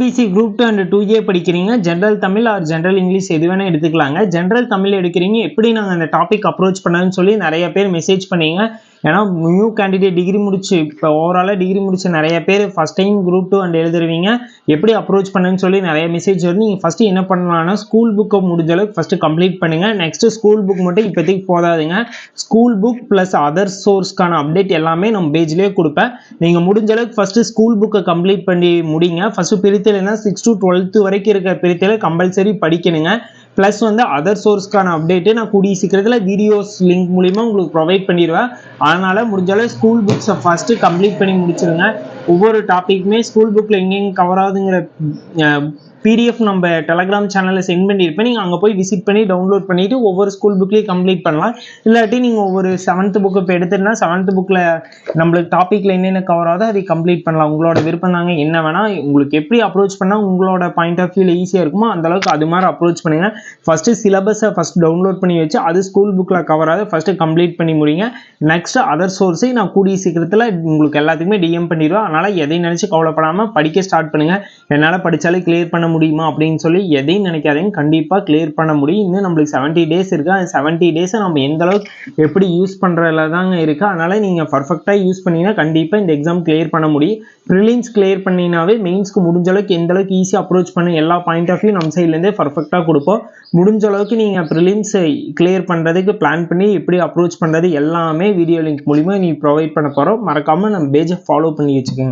PC group 2 and 2A படிக்கிறீங்க. General Tamil or general English எது வேணா எடுத்துக்கலாங்க. ஜென்ரல் தமிழ் எடுக்கிறீங்க, எப்படி நாங்கள் அந்த டாபிக் அப்ரோச் பண்ணான்னு சொல்லி நிறைய பேர் மெசேஜ் பண்ணீங்க. ஏன்னா நியூ கேண்டிடேட் டிகிரி முடிச்சு இப்போ ஓவராலாக டிகிரி முடிச்சு நிறைய பேர் ஃபஸ்ட் டைம் குரூப் 2 அண்ட் எழுதுருவீங்க. எப்படி அப்ரோச் பண்ணுன்னு சொல்லி நிறைய மெசேஜ் வருது. நீங்கள் ஃபஸ்ட்டு என்ன பண்ணலாம்னா ஸ்கூல் புக்கை முடிஞ்ச அளவுக்கு ஃபஸ்ட்டு கம்ப்ளீட் பண்ணுங்கள். நெக்ஸ்ட்டு ஸ்கூல் புக் மட்டும் இப்போதைக்கு போதாதுங்க. ஸ்கூல் புக் ப்ளஸ் அதர் சோர்ஸ்க்கான அப்டேட் எல்லாமே நம்ம பேஜ்லேயே கொடுப்பேன். நீங்கள் முடிஞ்ச அளவுக்கு ஃபஸ்ட்டு ஸ்கூல் புக்கை கம்ப்ளீட் பண்ணி முடிங்க. ஃபஸ்ட்டு பிரித்தலைன்னா 6 to 12 வரைக்கும் இருக்கிற பிரித்தலை கம்பல்சரி படிக்கணுங்க. ப்ளஸ் வந்து அதர் சோர்ஸ்க்கான அப்டேட்டு நான் கூடிய சீக்கிரத்தில் வீடியோஸ் லிங்க் மூலிமா உங்களுக்கு ப்ரொவைட் பண்ணிடுவேன். அதனால் முடிஞ்சாலும் ஸ்கூல் புக்ஸை ஃபஸ்ட்டு கம்ப்ளீட் பண்ணி முடிச்சிருங்க. ஒவ்வொரு டாப்பிக்குமே ஸ்கூல் புக்கில் எங்கெங்கே கவர் ஆகுதுங்கிற PDF நம்ம டெலகிராம் சேனலில் சென்ட் பண்ணியிருப்பேன். நீங்கள் அங்கே போய் விசிட் பண்ணி டவுன்லோட் பண்ணிவிட்டு ஒவ்வொரு ஸ்கூல் புக்லேயும் கம்ப்ளீட் பண்ணலாம். இல்லாட்டி நீங்கள் ஒவ்வொரு 7th புக்கு இப்போ எடுத்துட்டுனா 7th புக்கில் நம்மளுக்கு டாப்பிக்கில் என்னென்ன கவர் ஆகுதோ அதை கம்ப்ளீட் பண்ணலாம். உங்களோட விருப்பம் தாங்க. என்ன வேணால் உங்களுக்கு எப்படி அப்ரோச் பண்ணால் உங்களோட பாயிண்ட் ஆஃப் வியூவில் ஈஸியாக இருக்குமோ அந்தளவுக்கு அது மாதிரி அப்ரோச் பண்ணுங்கள். ஃபஸ்ட்டு சிலபஸை டவுன்லோட் பண்ணி வச்சு அது ஸ்கூல் புக்கில் கவர் ஆகுது ஃபஸ்ட்டு கம்ப்ளீட் பண்ணி முடிங்க. நெக்ஸ்ட்டு அதர் சோர்ஸை நான் கூடிய சீக்கிரத்தில் உங்களுக்கு எல்லாத்துக்குமே DM பண்ணிடுவேன். அதனால் எதையும் நினச்சி கவலைப்படாமல் படிக்க ஸ்டார்ட் பண்ணுங்கள். என்னால் படித்தாலே கிளியர் பண்ண முடியுமா அப்படின்னு சொல்லி எதையும் நினைக்காதீங்க. கண்டிப்பாக கிளியர் பண்ண முடியும். இன்னும் நம்மளுக்கு 70 days இருக்குது. அந்த 70 days நம்ம எந்த அளவுக்கு எப்படி யூஸ் பண்ணுறதுல தாங்க இருக்குது. அதனால் நீங்கள் பர்ஃபெக்டாக யூஸ் பண்ணிங்கன்னா கண்டிப்பாக இந்த எக்ஸாம் கிளியர் பண்ண முடியும். ப்ரிலிம்ஸ் கிளியர் பண்ணினாவே மெயின்ஸ்க்கு முடிஞ்ச அளவுக்கு எந்த அளவுக்கு ஈஸியாக அப்ரோச் பண்ண எல்லா பாயிண்ட் ஆஃப் வியூ நம்ம சைட்லேருந்தே பர்ஃபெக்டாக கொடுப்போம். முடிஞ்ச அளவுக்கு நீங்கள் ப்ரிலிம்ஸை கிளியர் பண்ணுறதுக்கு பிளான் பண்ணி எப்படி அப்ரோச் பண்ணுறது எல்லாமே வீடியோ லிங்க் மூலிமா நீ ப்ரொவைட் பண்ண போகிறோம். மறக்காமல் நம்ம பேஜை ஃபாலோ பண்ணி வச்சுக்கோங்க.